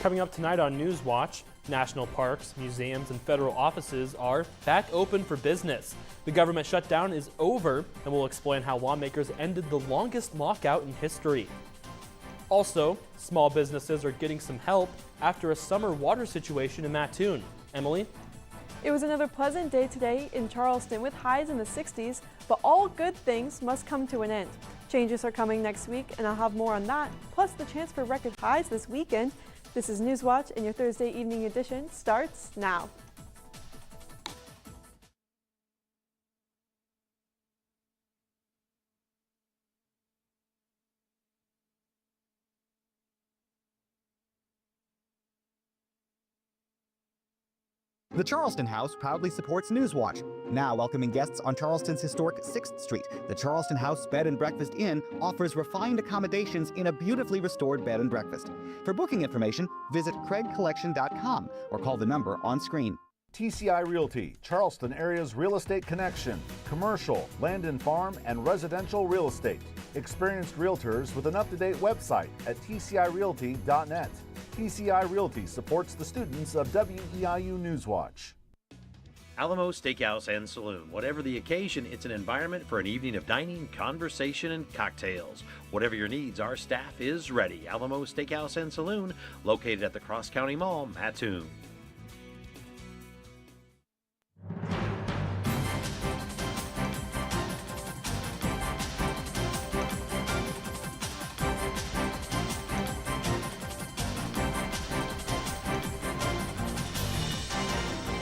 Coming up tonight on News Watch, national parks, museums, and federal offices are back open for business. The government shutdown is over, and we'll explain how lawmakers ended the longest lockout in history. Also, small businesses are getting some help after a summer water situation in Mattoon. Emily? It was another pleasant day today in Charleston with highs in the 60s, but all good things must come to an end. Changes are coming next week, and I'll have more on that, plus the chance for record highs this weekend. This is News Watch, and your Thursday evening edition starts now. The Charleston House proudly supports Newswatch. Now welcoming guests on Charleston's historic 6th Street, the Charleston House Bed and Breakfast Inn offers refined accommodations in a beautifully restored bed and breakfast. For booking information, visit craigcollection.com or call the number on screen. TCI Realty, Charleston area's real estate connection. Commercial, land and farm, and residential real estate. Experienced realtors with an up-to-date website at tcirealty.net. TCI Realty supports the students of WEIU Newswatch. Alamo Steakhouse and Saloon. Whatever the occasion, it's an environment for an evening of dining, conversation, and cocktails. Whatever your needs, our staff is ready. Alamo Steakhouse and Saloon, located at the Cross County Mall, Mattoon.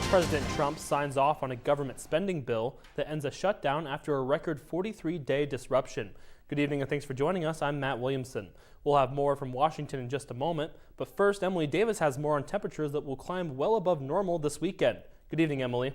President Trump signs off on a government spending bill that ends a shutdown after a record 43-day disruption. Good evening and thanks for joining us. I'm Matt Williamson. We'll have more from Washington in just a moment, but first, Emily Davis has more on temperatures that will climb well above normal this weekend. Good evening, Emily.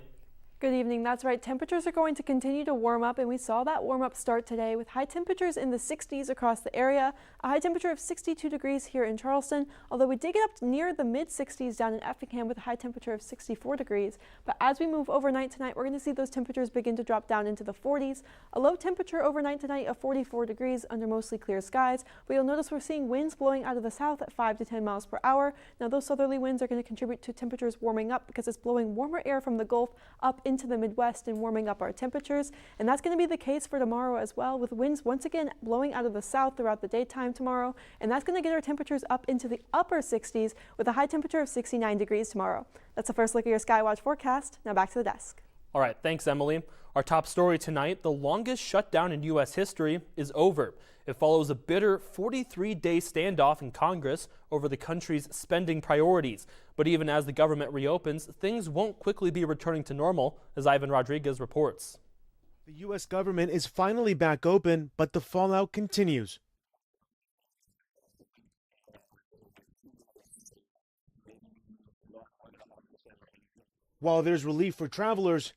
Good evening. That's right. Temperatures are going to continue to warm up, and we saw that warm up start today with high temperatures in the 60s across the area. A high temperature of 62 degrees here in Charleston, although we did get up near the mid 60s down in Effingham with a high temperature of 64 degrees. But as we move overnight tonight, we're going to see those temperatures begin to drop down into the 40s. A low temperature overnight tonight of 44 degrees under mostly clear skies. But you'll notice we're seeing winds blowing out of the south at 5 to 10 miles per hour. Now those southerly winds are going to contribute to temperatures warming up because it's blowing warmer air from the Gulf up into the Midwest and warming up our temperatures. And that's going to be the case for tomorrow as well, with winds once again blowing out of the south throughout the daytime tomorrow. And that's going to get our temperatures up into the upper 60s with a high temperature of 69 degrees tomorrow. That's the first look at your Skywatch forecast. Now back to the desk. All right, thanks, Emily. Our top story tonight, the longest shutdown in U.S. history is over. It follows a bitter 43-day standoff in Congress over the country's spending priorities. But even as the government reopens, things won't quickly be returning to normal, as Ivan Rodriguez reports. The U.S. government is finally back open, but the fallout continues. While there's relief for travelers,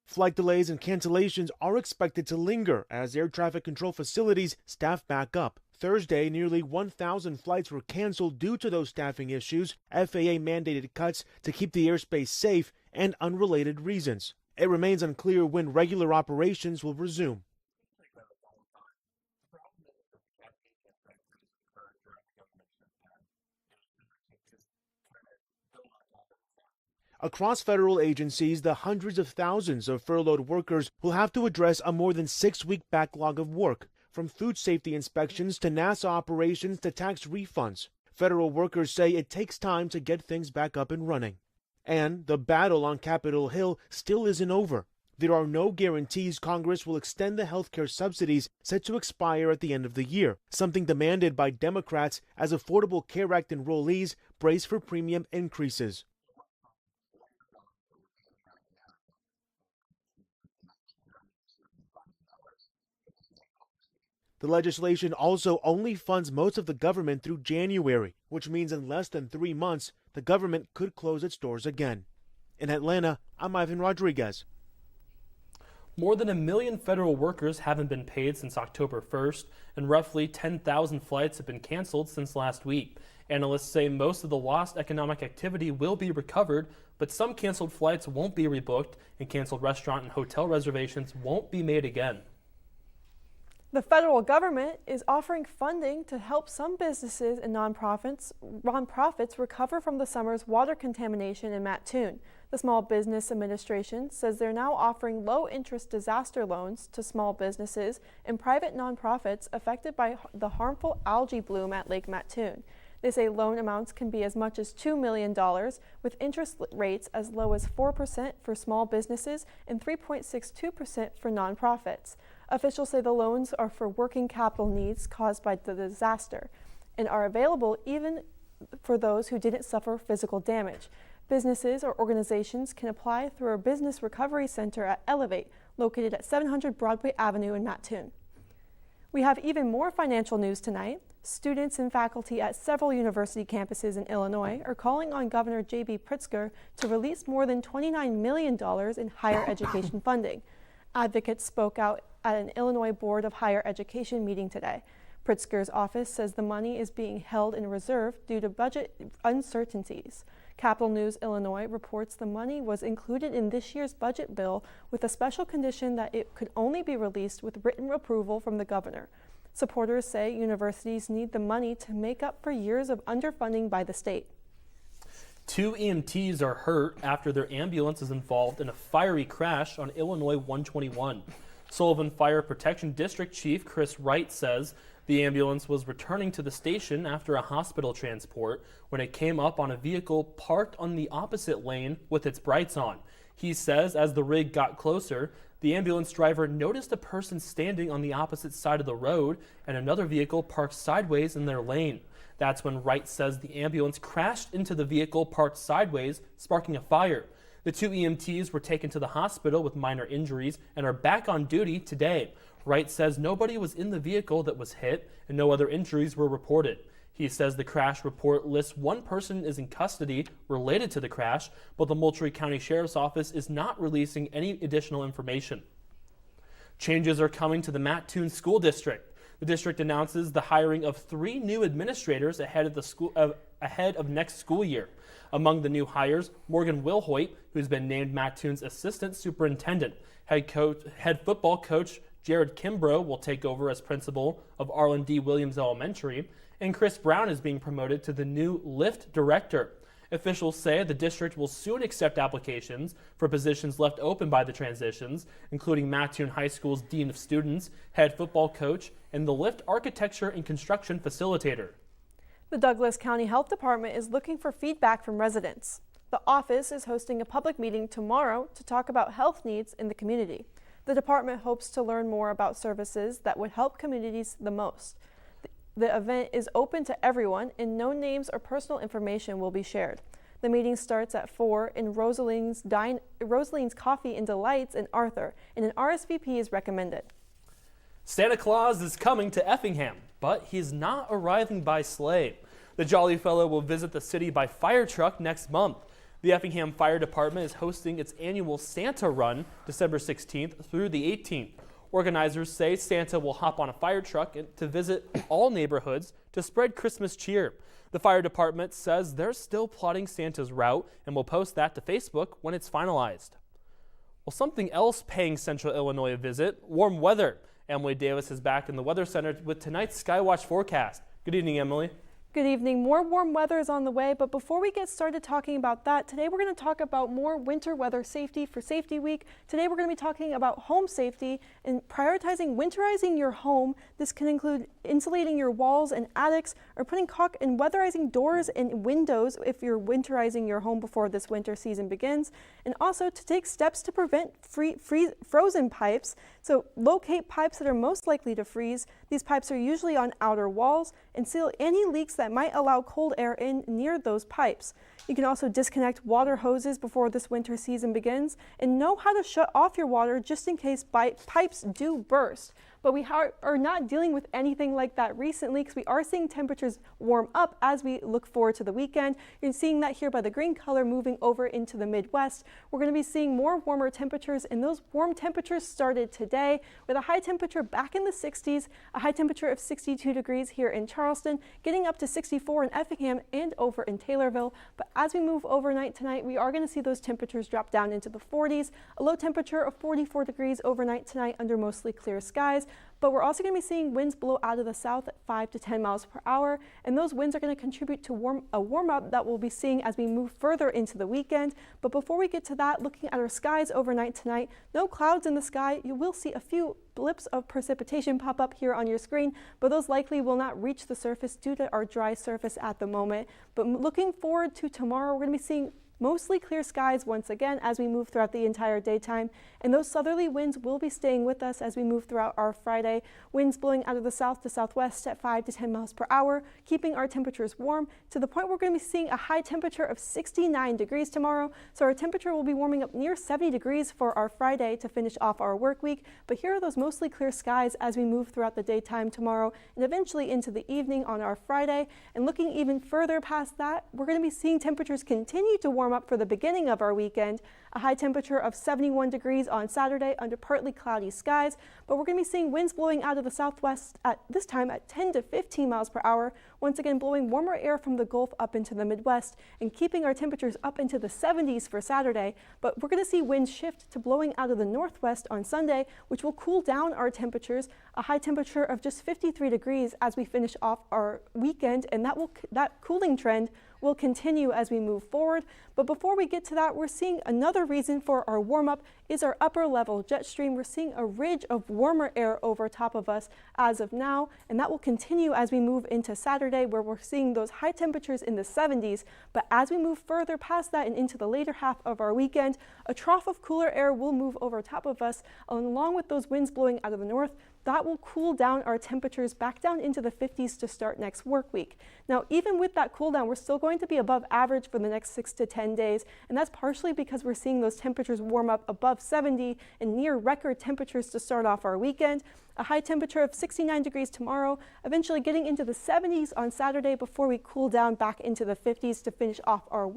flight delays and cancellations are expected to linger as air traffic control facilities staff back up. Thursday, nearly 1,000 flights were canceled due to those staffing issues, FAA mandated cuts to keep the airspace safe, and unrelated reasons. It remains unclear when regular operations will resume. Across federal agencies, the hundreds of thousands of furloughed workers will have to address a more than 6-week backlog of work, from food safety inspections to NASA operations to tax refunds. Federal workers say it takes time to get things back up and running. And the battle on Capitol Hill still isn't over. There are no guarantees Congress will extend the health care subsidies set to expire at the end of the year, something demanded by Democrats as Affordable Care Act enrollees brace for premium increases. The legislation also only funds most of the government through January, which means in less than 3 months, the government could close its doors again. In Atlanta, I'm Ivan Rodriguez. More than 1 million federal workers haven't been paid since October 1st, and roughly 10,000 flights have been canceled since last week. Analysts say most of the lost economic activity will be recovered, but some canceled flights won't be rebooked, and canceled restaurant and hotel reservations won't be made again. The federal government is offering funding to help some businesses and nonprofits recover from the summer's water contamination in Mattoon. The Small Business Administration says they're now offering low-interest disaster loans to small businesses and private nonprofits affected by the harmful algae bloom at Lake Mattoon. They say loan amounts can be as much as $2 million, with interest rates as low as 4% for small businesses and 3.62% for nonprofits. Officials say the loans are for working capital needs caused by the disaster and are available even for those who didn't suffer physical damage. Businesses or organizations can apply through our Business Recovery Center at Elevate, located at 700 Broadway Avenue in Mattoon. We have even more financial news tonight. Students and faculty at several university campuses in Illinois are calling on Governor J.B. Pritzker to release more than $29 million in higher education funding. Advocates spoke out at an Illinois Board of Higher Education meeting today. Pritzker's office says the money is being held in reserve due to budget uncertainties. Capital News Illinois reports the money was included in this year's budget bill with a special condition that it could only be released with written approval from the governor. Supporters say universities need the money to make up for years of underfunding by the state. 2 EMTs are hurt after their ambulance is involved in a fiery crash on Illinois 121. Sullivan Fire Protection District Chief Chris Wright says the ambulance was returning to the station after a hospital transport when it came up on a vehicle parked on the opposite lane with its brights on. He says as the rig got closer, the ambulance driver noticed a person standing on the opposite side of the road and another vehicle parked sideways in their lane. That's when Wright says the ambulance crashed into the vehicle parked sideways, sparking a fire. The 2 EMTs were taken to the hospital with minor injuries and are back on duty today. Wright says nobody was in the vehicle that was hit and no other injuries were reported. He says the crash report lists one person is in custody related to the crash, but the Moultrie County Sheriff's Office is not releasing any additional information. Changes are coming to the Mattoon School District. The district announces the hiring of 3 new administrators ahead of next school year. Among the new hires, Morgan Wilhoit, who's been named Mattoon's assistant superintendent. Head football coach Jared Kimbrough will take over as principal of Arlen D. Williams Elementary, and Chris Brown is being promoted to the new LIFT director. Officials say the district will soon accept applications for positions left open by the transitions, including Mattoon High School's Dean of Students, head football coach, and the LIFT architecture and construction facilitator. The Douglas County Health Department is looking for feedback from residents. The office is hosting a public meeting tomorrow to talk about health needs in the community. The department hopes to learn more about services that would help communities the most. The event is open to everyone and no names or personal information will be shared. The meeting starts at 4 in Rosalie's Coffee and Delights in Arthur, and an RSVP is recommended. Santa Claus is coming to Effingham, but he's not arriving by sleigh. The Jolly Fellow will visit the city by fire truck next month. The Effingham Fire Department is hosting its annual Santa Run December 16th through the 18th. Organizers say Santa will hop on a fire truck to visit all neighborhoods to spread Christmas cheer. The fire department says they're still plotting Santa's route and will post that to Facebook when it's finalized. Well, something else paying Central Illinois a visit, warm weather. Emily Davis is back in the Weather Center with tonight's Skywatch forecast. Good evening, Emily. Good evening. More warm weather is on the way, but before we get started talking about that, today we're going to talk about more winter weather safety for Safety Week. Today we're going to be talking about home safety and prioritizing winterizing your home. This can include insulating your walls and attics, or putting caulk and weatherizing doors and windows if you're winterizing your home before this winter season begins, and also to take steps to prevent frozen pipes. So locate pipes that are most likely to freeze. These pipes are usually on outer walls, and seal any leaks that might allow cold air in near those pipes. You can also disconnect water hoses before this winter season begins, and know how to shut off your water just in case pipes do burst. But we are not dealing with anything like that recently because we are seeing temperatures warm up as we look forward to the weekend. You're seeing that here by the green color moving over into the Midwest. We're going to be seeing more warmer temperatures, and those warm temperatures started today with a high temperature back in the 60s, a high temperature of 62 degrees here in Charleston, getting up to 64 in Effingham and over in Taylorville. But as we move overnight tonight, we are going to see those temperatures drop down into the 40s, a low temperature of 44 degrees overnight tonight under mostly clear skies. but we're also going to be seeing winds blow out of the south at 5 to 10 miles per hour, and those winds are going to contribute to a warm up that we'll be seeing as we move further into the weekend. But before we get to that, looking at our skies overnight tonight, no clouds in the sky. You will see a few blips of precipitation pop up here on your screen, but those likely will not reach the surface due to our dry surface at the moment. But looking forward to tomorrow, we're going to be seeing mostly clear skies once again as we move throughout the entire daytime, and those southerly winds will be staying with us as we move throughout our Friday. Winds blowing out of the south to southwest at 5 to 10 miles per hour, keeping our temperatures warm to the point we're going to be seeing a high temperature of 69 degrees tomorrow. So our temperature will be warming up near 70 degrees for our Friday to finish off our work week. But here are those mostly clear skies as we move throughout the daytime tomorrow and eventually into the evening on our Friday. And looking even further past that, we're going to be seeing temperatures continue to warm up for the beginning of our weekend. A high temperature of 71 degrees on Saturday under partly cloudy skies, but we're going to be seeing winds blowing out of the southwest at this time at 10 to 15 miles per hour, once again blowing warmer air from the Gulf up into the Midwest and keeping our temperatures up into the 70s for Saturday. But we're going to see winds shift to blowing out of the northwest on Sunday, which will cool down our temperatures, a high temperature of just 53 degrees as we finish off our weekend, and that cooling trend will continue as we move forward. But before we get to that, we're seeing another reason for our warm-up is our upper level jet stream. We're seeing a ridge of warmer air over top of us as of now, and that will continue as we move into Saturday, where we're seeing those high temperatures in the 70s. But as we move further past that and into the later half of our weekend, a trough of cooler air will move over top of us, along with those winds blowing out of the north. That will cool down our temperatures back down into the 50s to start next work week. Now, even with that cool down, we're still going to be above average for the next 6 to 10 days, and that's partially because we're seeing those temperatures warm up above 70 and near record temperatures to start off our weekend. A high temperature of 69 degrees tomorrow, eventually getting into the 70s on Saturday before we cool down back into the 50s to finish off our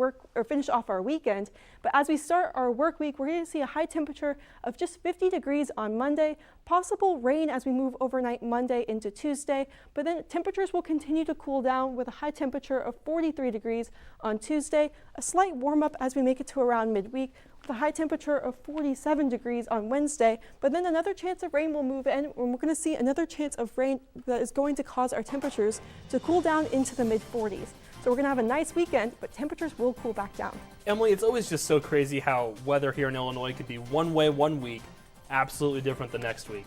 weekend. But as we start our work week, we're going to see a high temperature of just 50 degrees on Monday, possible rain as we move overnight Monday into Tuesday, but then temperatures will continue to cool down with a high temperature of 43 degrees on Tuesday, a slight warm up as we make it to around midweek, with a high temperature of 47 degrees on Wednesday, but then another chance of rain will move in, and we're going to see another chance of rain that is going to cause our temperatures to cool down into the mid-40s. So we're going to have a nice weekend, but temperatures will cool back down. Emily, it's always just so crazy how weather here in Illinois could be one way one week, absolutely different the next week.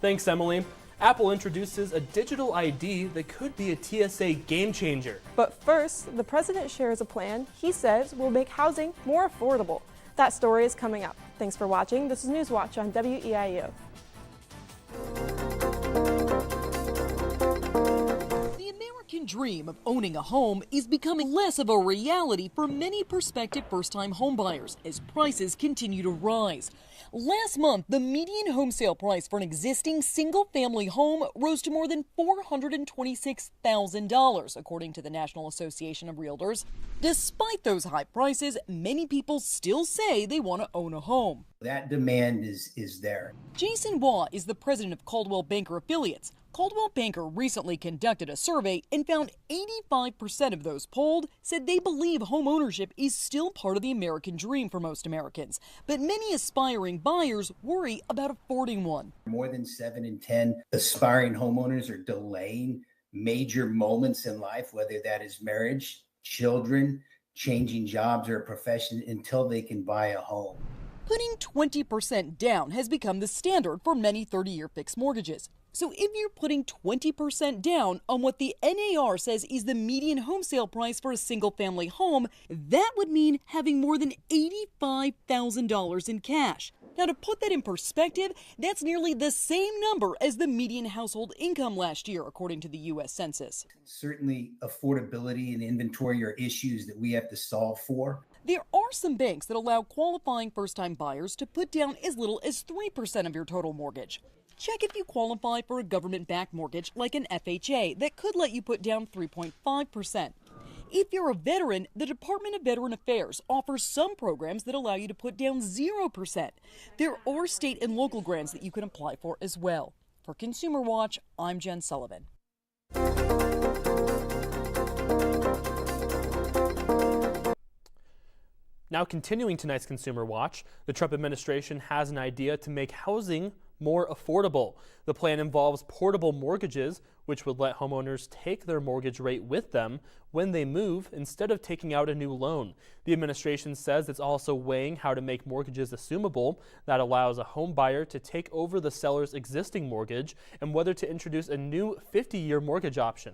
Thanks, Emily. Apple introduces a digital ID that could be a TSA game changer. But first, the president shares a plan he says will make housing more affordable. That story is coming up. Thanks for watching. This is Newswatch on WEIU. The American dream of owning a home is becoming less of a reality for many prospective first-time homebuyers as prices continue to rise. Last month, the median home sale price for an existing single-family home rose to more than $426,000, according to the National Association of Realtors. Despite those high prices, many people still say they want to own a home. That demand is there. Jason Waugh is the president of Coldwell Banker Affiliates. Coldwell Banker recently conducted a survey and found 85% of those polled said they believe home ownership is still part of the American dream for most Americans. But many aspiring buyers worry about affording one. More than 7 in 10 aspiring homeowners are delaying major moments in life, whether that is marriage, children, changing jobs or a profession, until they can buy a home. Putting 20% down has become the standard for many 30-year fixed mortgages. So if you're putting 20% down on what the NAR says is the median home sale price for a single-family home, that would mean having more than $85,000 in cash. Now, to put that in perspective, that's nearly the same number as the median household income last year, according to the U.S. Census. Certainly, affordability and inventory are issues that we have to solve for. There are some banks that allow qualifying first-time buyers to put down as little as 3% of your total mortgage. Check if you qualify for a government-backed mortgage like an FHA that could let you put down 3.5%. If you're a veteran, the Department of Veteran Affairs offers some programs that allow you to put down 0%. There are state and local grants that you can apply for as well. For Consumer Watch, I'm Jen Sullivan. Now continuing tonight's Consumer Watch, the Trump administration has an idea to make housing more affordable. The plan involves portable mortgages, which would let homeowners take their mortgage rate with them when they move instead of taking out a new loan. The administration says it's also weighing how to make mortgages assumable. That allows a home buyer to take over the seller's existing mortgage, and whether to introduce a new 50-year mortgage option.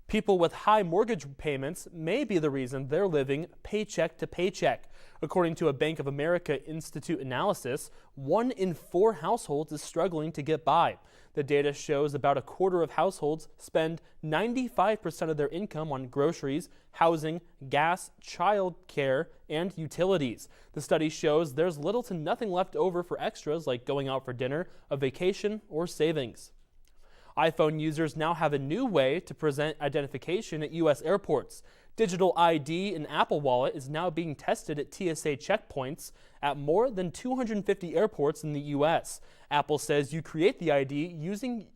People with high mortgage payments may be the reason they're living paycheck to paycheck. According to a Bank of America Institute analysis, 1 in 4 households is struggling to get by. The data shows about a quarter of households spend 95% of their income on groceries, housing, gas, child care, and utilities. The study shows there's little to nothing left over for extras like going out for dinner, a vacation, or savings. iPhone users now have a new way to present identification at U.S. airports. Digital ID in Apple Wallet is now being tested at TSA checkpoints at more than 250 airports in the U.S. Apple says you create the ID using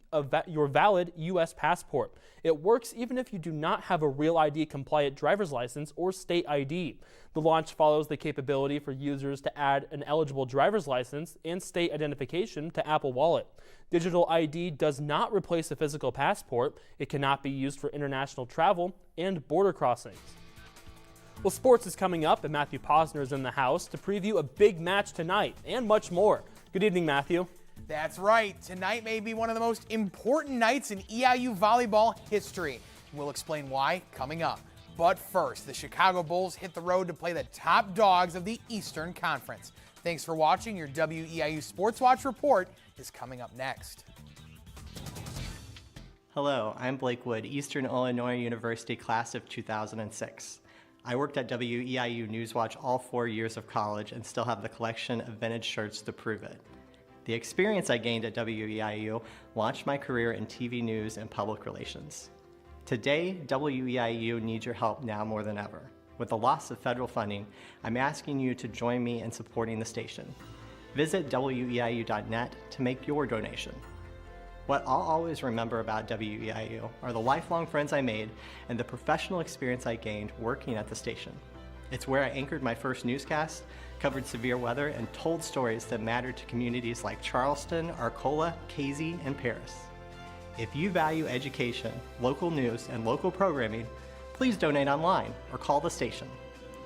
your valid U.S. passport. It works even if you do not have a real ID compliant driver's license or state ID. The launch follows the capability for users to add an eligible driver's license and state identification to Apple Wallet. Digital ID does not replace a physical passport. It cannot be used for international travel and border crossings. Well, sports is coming up, and Matthew Posner is in the house to preview a big match tonight and much more. Good evening, Matthew. That's right. Tonight may be one of the most important nights in EIU volleyball history. We'll explain why coming up. But first, the Chicago Bulls hit the road to play the top dogs of the Eastern Conference. Thanks for watching. Your WEIU Sports Watch report is coming up next. Hello, I'm Blake Wood, Eastern Illinois University class of 2006. I worked at WEIU Newswatch all 4 years of college and still have the collection of vintage shirts to prove it. The experience I gained at WEIU launched my career in TV news and public relations. Today, WEIU needs your help now more than ever. With the loss of federal funding, I'm asking you to join me in supporting the station. Visit WEIU.net to make your donation. What I'll always remember about WEIU are the lifelong friends I made and the professional experience I gained working at the station. It's where I anchored my first newscast, covered severe weather, and told stories that mattered to communities like Charleston, Arcola, Casey, and Paris. If you value education, local news, and local programming, please donate online or call the station.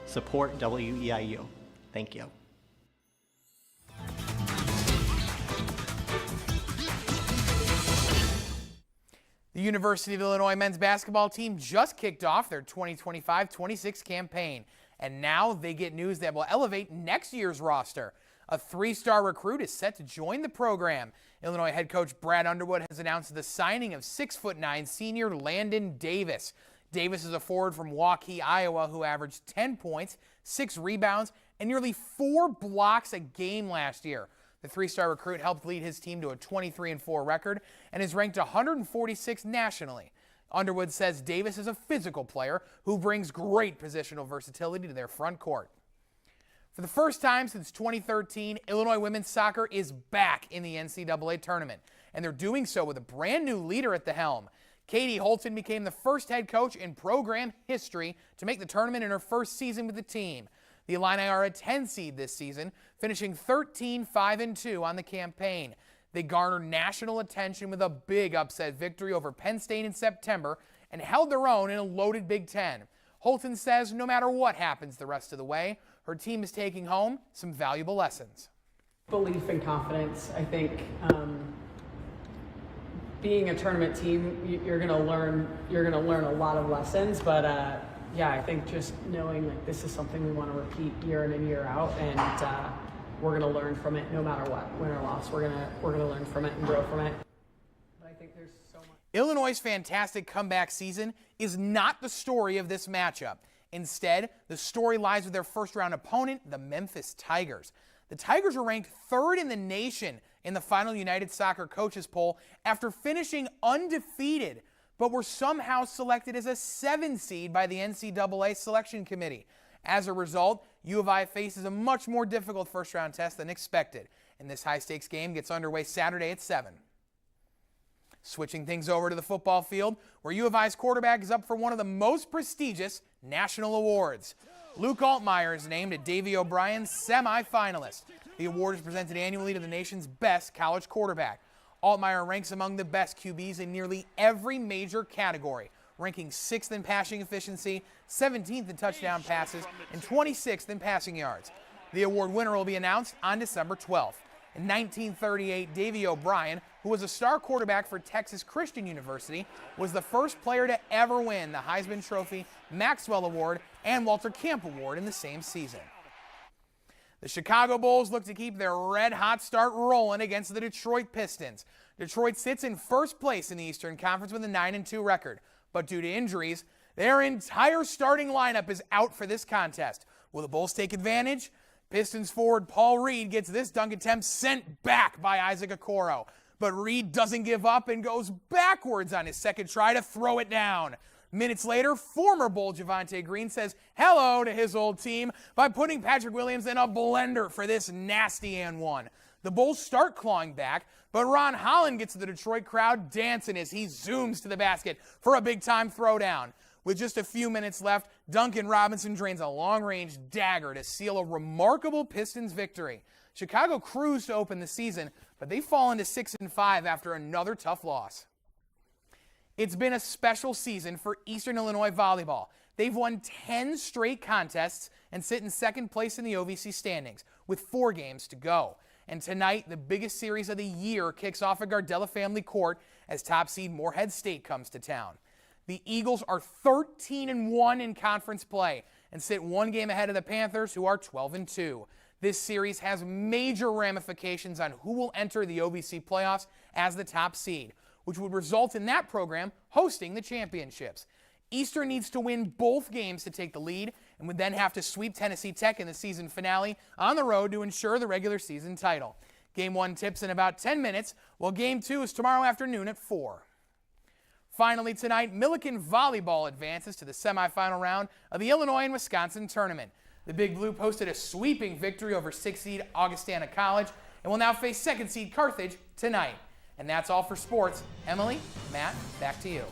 Support WEIU. Thank you. The University of Illinois men's basketball team just kicked off their 2025-26 campaign, and now they get news that will elevate next year's roster. A 3-star recruit is set to join the program. Illinois head coach Brad Underwood has announced the signing of 6'9" senior Landon Davis. Davis is a forward from Waukee, Iowa, who averaged 10 points, 6 rebounds, and nearly 4 blocks a game last year. The 3-star recruit helped lead his team to a 23-4 record and is ranked 146 nationally. Underwood says Davis is a physical player who brings great positional versatility to their front court. For the first time since 2013, Illinois women's soccer is back in the NCAA tournament, and they're doing so with a brand new leader at the helm. Katie Holton became the first head coach in program history to make the tournament in her first season with the team. The Illini are a 10 seed this season, finishing 13-5-2 on the campaign. They garnered national attention with a big upset victory over Penn State in September and held their own in a loaded Big Ten. Holton says no matter what happens the rest of the way, her team is taking home some valuable lessons. Belief and confidence. I think being a tournament team, you're going to learn a lot of lessons, but yeah, I think just knowing like this is something we want to repeat year in and year out, and we're going to learn from it no matter what, win or loss. We're going to learn from it and grow from it. But I think there's so much. Illinois' fantastic comeback season is not the story of this matchup. Instead, the story lies with their first-round opponent, the Memphis Tigers. The Tigers are ranked 3rd in the nation in the final United Soccer Coaches Poll after finishing undefeated, but were somehow selected as a 7 seed by the NCAA Selection Committee. As a result, U of I faces a much more difficult first-round test than expected, and this high-stakes game gets underway Saturday at 7. Switching things over to the football field, where U of I's quarterback is up for one of the most prestigious national awards. Luke Altmaier is named a Davy O'Brien semi-finalist. The award is presented annually to the nation's best college quarterback. Altmaier ranks among the best QBs in nearly every major category, ranking 6th in passing efficiency, 17th in touchdown passes, and 26th in passing yards. The award winner will be announced on December 12th. In 1938, Davy O'Brien, who was a star quarterback for Texas Christian University, was the first player to ever win the Heisman Trophy, Maxwell Award, and Walter Camp Award in the same season. The Chicago Bulls look to keep their red-hot start rolling against the Detroit Pistons. Detroit sits in first place in the Eastern Conference with a 9-2 record, but due to injuries, their entire starting lineup is out for this contest. Will the Bulls take advantage? Pistons forward Paul Reed gets this dunk attempt sent back by Isaac Okoro, but Reed doesn't give up and goes backwards on his second try to throw it down. Minutes later, former Bull Javonte Green says hello to his old team by putting Patrick Williams in a blender for this nasty and one. The Bulls start clawing back, but Ron Holland gets the Detroit crowd dancing as he zooms to the basket for a big-time throwdown. With just a few minutes left, Duncan Robinson drains a long-range dagger to seal a remarkable Pistons victory. Chicago cruised to open the season, but they fall into 6-5 after another tough loss. It's been a special season for Eastern Illinois volleyball. They've won 10 straight contests and sit in second place in the OVC standings with 4 games to go. And tonight, the biggest series of the year kicks off at Gardella Family Court as top seed Morehead State comes to town. The Eagles are 13-1 in conference play and sit 1 game ahead of the Panthers, who are 12-2. This series has major ramifications on who will enter the OVC playoffs as the top seed, which would result in that program hosting the championships. Eastern needs to win both games to take the lead and would then have to sweep Tennessee Tech in the season finale on the road to ensure the regular season title. Game 1 tips in about 10 minutes, while Game 2 is tomorrow afternoon at 4. Finally tonight, Milliken Volleyball advances to the semifinal round of the Illinois and Wisconsin tournament. The Big Blue posted a sweeping victory over 6th seed Augustana College and will now face 2nd seed Carthage tonight. And that's all for sports. Emily, Matt, back to you.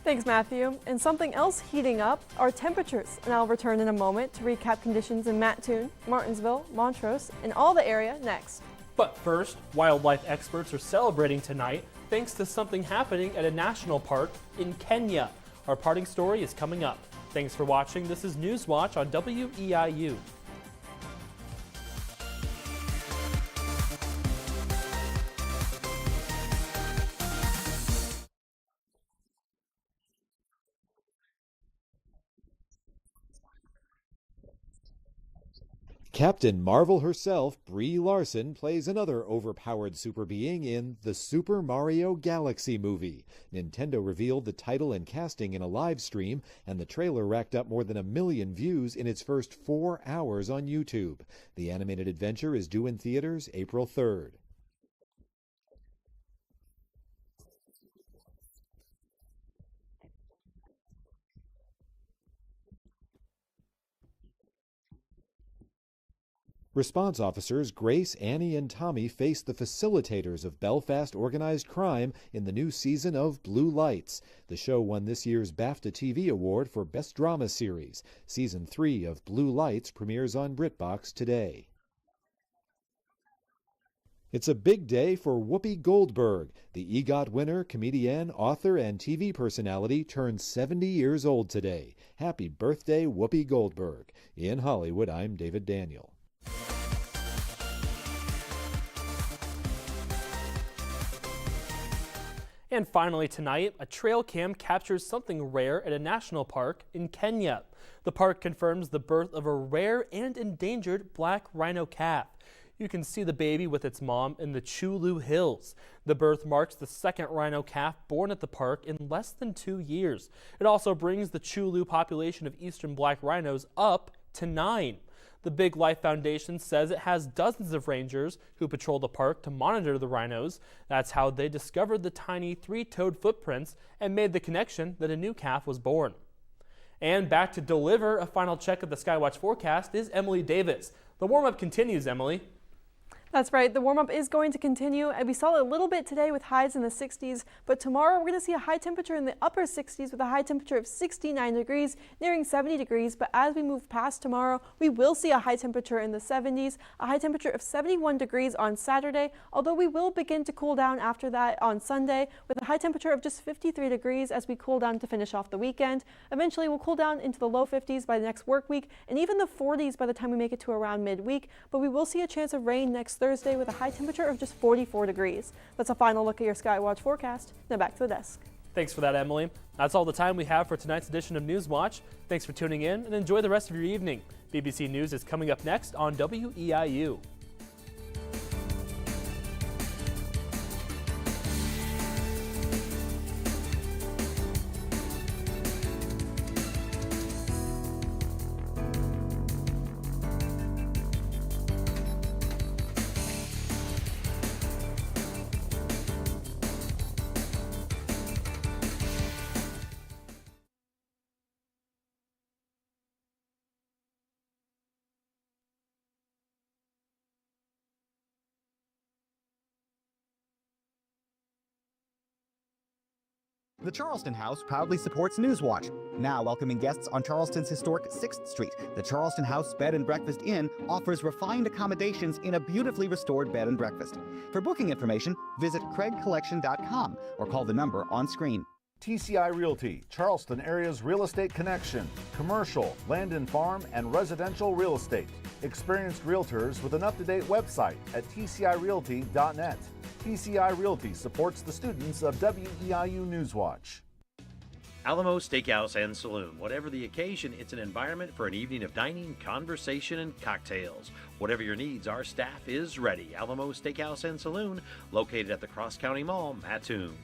Thanks, Matthew. And something else heating up are temperatures. And I'll return in a moment to recap conditions in Mattoon, Martinsville, Montrose, and all the area next. But first, wildlife experts are celebrating tonight thanks to something happening at a national park in Kenya. Our parting story is coming up. Thanks for watching. This is Newswatch on WEIU. Captain Marvel herself, Brie Larson, plays another overpowered super being in the Super Mario Galaxy movie. Nintendo revealed the title and casting in a live stream, and the trailer racked up more than 1 million views in its first 4 hours on YouTube. The animated adventure is due in theaters April 3rd. Response officers Grace, Annie, and Tommy face the facilitators of Belfast organized crime in the new season of Blue Lights. The show won this year's BAFTA TV Award for Best Drama Series. Season 3 of Blue Lights premieres on BritBox today. It's a big day for Whoopi Goldberg. The EGOT winner, comedian, author, and TV personality turns 70 years old today. Happy birthday, Whoopi Goldberg. In Hollywood, I'm David Daniel. And finally tonight, a trail cam captures something rare at a national park in Kenya. The park confirms the birth of a rare and endangered black rhino calf. You can see the baby with its mom in the Chulu Hills. The birth marks the 2nd rhino calf born at the park in less than 2 years. It also brings the Chulu population of eastern black rhinos up to 9. The Big Life Foundation says it has dozens of rangers who patrol the park to monitor the rhinos. That's how they discovered the tiny 3-toed footprints and made the connection that a new calf was born. And back to deliver a final check of the Skywatch forecast is Emily Davis. The warm-up continues, Emily. That's right. The warm-up is going to continue, and we saw it a little bit today with highs in the 60s, but tomorrow we're going to see a high temperature in the upper 60s with a high temperature of 69 degrees, nearing 70 degrees. But as we move past tomorrow, we will see a high temperature in the 70s, a high temperature of 71 degrees on Saturday, although we will begin to cool down after that on Sunday with a high temperature of just 53 degrees as we cool down to finish off the weekend. Eventually, we'll cool down into the low 50s by the next work week and even the 40s by the time we make it to around midweek, but we will see a chance of rain next Thursday with a high temperature of just 44 degrees. That's a final look at your Skywatch forecast. Now back to the desk. Thanks for that, Emily. That's all the time we have for tonight's edition of Newswatch. Thanks for tuning in and enjoy the rest of your evening. BBC News is coming up next on WEIU. The Charleston House proudly supports Newswatch. Now welcoming guests on Charleston's historic 6th Street, the Charleston House Bed and Breakfast Inn offers refined accommodations in a beautifully restored bed and breakfast. For booking information, visit craigcollection.com or call the number on screen. TCI Realty, Charleston area's real estate connection. Commercial, land and farm, and residential real estate. Experienced realtors with an up-to-date website at tcirealty.net. TCI Realty supports the students of WEIU Newswatch. Alamo Steakhouse and Saloon. Whatever the occasion, it's an environment for an evening of dining, conversation, and cocktails. Whatever your needs, our staff is ready. Alamo Steakhouse and Saloon, located at the Cross County Mall, Mattoon.